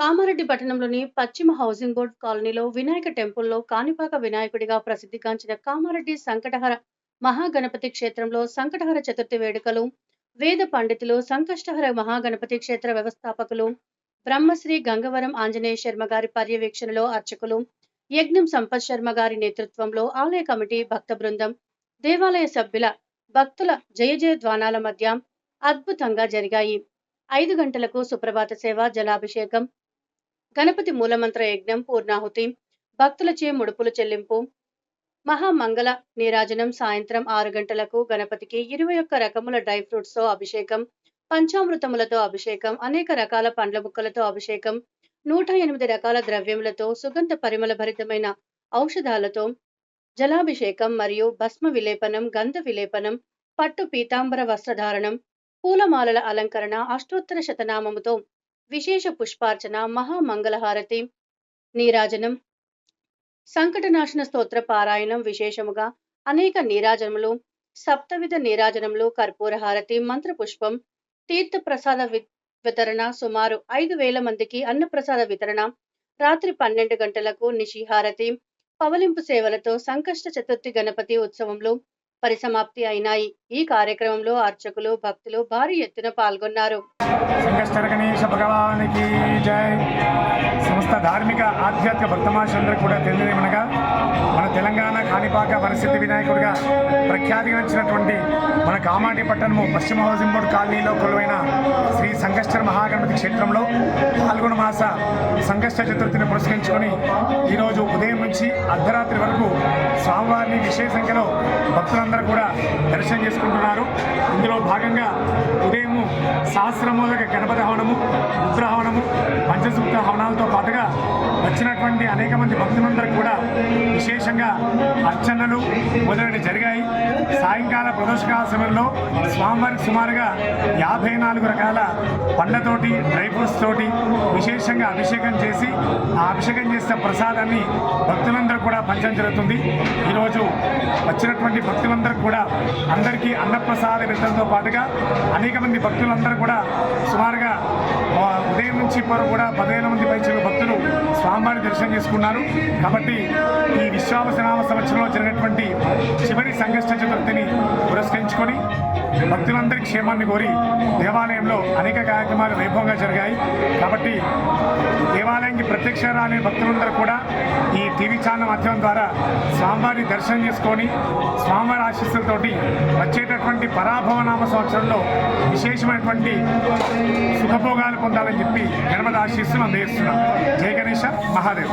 కామారెడ్డి పట్టణంలోని పశ్చిమ housing board కాలనీలో వినాయక టెంపుల్లో కాణిపాక వినాయకుడిగా ప్రసిద్ధిగాంచిన కామారెడ్డి సంకటహర మహాగణపతి క్షేత్రంలో సంకటహర చతుర్థి వేడుకలు వేద పండితులు సంకష్టహర మహాగణపతి క్షేత్ర వ్యవస్థాపకులు బ్రహ్మశ్రీ గంగవరం ఆంజనేయ శర్మ గారి పర్యవేక్షణలో అర్చకులు యజ్ఞం సంపత్ శర్మ గారి నేతృత్వంలో ఆలయ కమిటీ భక్త బృందం దేవాలయ సభ్యుల భక్తుల జయ జయధ్వానాల మధ్య అద్భుతంగా జరిగాయి. 5 గంటలకు సుప్రభాత సేవ, జలాభిషేకం, గణపతి మూలమంత్ర యజ్ఞం, పూర్ణాహుతి, భక్తులచే ముడుపులు చెల్లింపు, మహామంగళ నీరాజనం. సాయంత్రం 6 గంటలకు గణపతికి 21 రకముల డ్రై ఫ్రూట్స్ తో అభిషేకం, పంచామృతములతో అభిషేకం, అనేక రకాల పండ్ల ముక్కలతో అభిషేకం, 108 రకాల ద్రవ్యములతో సుగంధ పరిమళ భరితమైన ఔషధాలతో జలాభిషేకం మరియు భస్మ విలేపనం, గంధ విలేపనం, పట్టు పీతాంబర వస్త్రధారణం, పూలమాలల అలంకరణ, అష్టోత్తర శతనామముతో విశేష పుష్పార్చన, మహామంగళహారతి, నీరాజనం, సంకటనాశన స్తోత్ర పారాయణం, విశేషముగా అనేక నీరాజనములు, సప్తవిధ నీరాజనములు, కర్పూర హారతి, మంత్రపుష్పం, తీర్థ ప్రసాద వితరణ, సుమారు 5,000 మందికి అన్నప్రసాద వితరణ, రాత్రి 12 గంటలకు నిశిహారతి, పవలింపు సేవలతో సంకష్ట చతుర్థి గణపతి ఉత్సవంలో పరిసమాప్తి అయినాయి. ఈ కార్యక్రమంలో అర్చకులు, భక్తులు భారీ ఎత్తున పాల్గొన్నారు. సంకష్టహర గణేశ భగవానికి జై. సమస్త ధార్మిక ఆధ్యాత్మిక భక్తమాషులందరూ కూడా తెలియదేమనగా మన తెలంగాణ కాణిపాక వరసిద్ధి వినాయకుడిగా ప్రఖ్యాతిగాంచినటువంటి మన కామారెడ్డి పట్టణము పశ్చిమ హౌసింగ్ బోర్డు కాలనీలో కొలువైన శ్రీ సంకష్టహర మహాగణపతి క్షేత్రంలో పాల్గొన మాస సంకష్ట చతుర్థిని పురస్కరించుకొని ఈరోజు ఉదయం నుంచి అర్ధరాత్రి వరకు స్వామివారిని విశేష సంఖ్యలో భక్తులందరూ కూడా దర్శనం చేసుకుంటున్నారు. ఇందులో భాగంగా ఉదయము సహస్రమోదక గణపతి హవనము, రుద్రహవనము, పంచసూక్త హవనాలతో పాటుగా వచ్చినటువంటి అనేక మంది భక్తులందరూ కూడా విశేషంగా అర్చనలు మొదలైనవి జరిగాయి. సాయంకాల ప్రదోషకాల సమయంలో స్వామివారికి సుమారుగా 54 రకాల పండ్లతోటి, డ్రై ఫ్రూట్స్ తోటి విశేషంగా అభిషేకం చేసి ఆ అభిషేకం చేసిన ప్రసాదాన్ని భక్తులందరూ కూడా పంచడం జరుగుతుంది. ఈరోజు వచ్చినటువంటి భక్తులందరూ కూడా అందరికీ అన్నప్రసాద వితరణతో పాటుగా అనేక మంది భక్తులందరూ కూడా సుమారుగా ఉదయం నుంచి వరకు కూడా 10,000 మంది పైచీల భక్తులు స్వామివారి దర్శనం చేసుకున్నారు. కాబట్టి ఈ విశ్వావసనామ సంవత్సరంలో జరిగినటువంటి చివరి సంకష్ట చతుర్థిని పురస్కరించుకొని భక్తులందరి క్షేమాన్ని కోరి దేవాలయంలో అనేక కార్యక్రమాలు వైభవంగా జరిగాయి. కాబట్టి దేవాలయానికి ప్రత్యక్ష రాని భక్తులందరూ కూడా ఈ టీవీ ఛానల్ మాధ్యమం ద్వారా స్వామివారిని దర్శనం చేసుకొని స్వామివారి ఆశీస్సులతోటి వచ్చేటటువంటి పరాభవనామ సంవత్సరంలో విశేషమైనటువంటి సుఖభోగాలు పొందాలని చెప్పి గణపతి ఆశీస్సులు అందజేస్తున్నాం. జై గణేశ మహాదేవ్.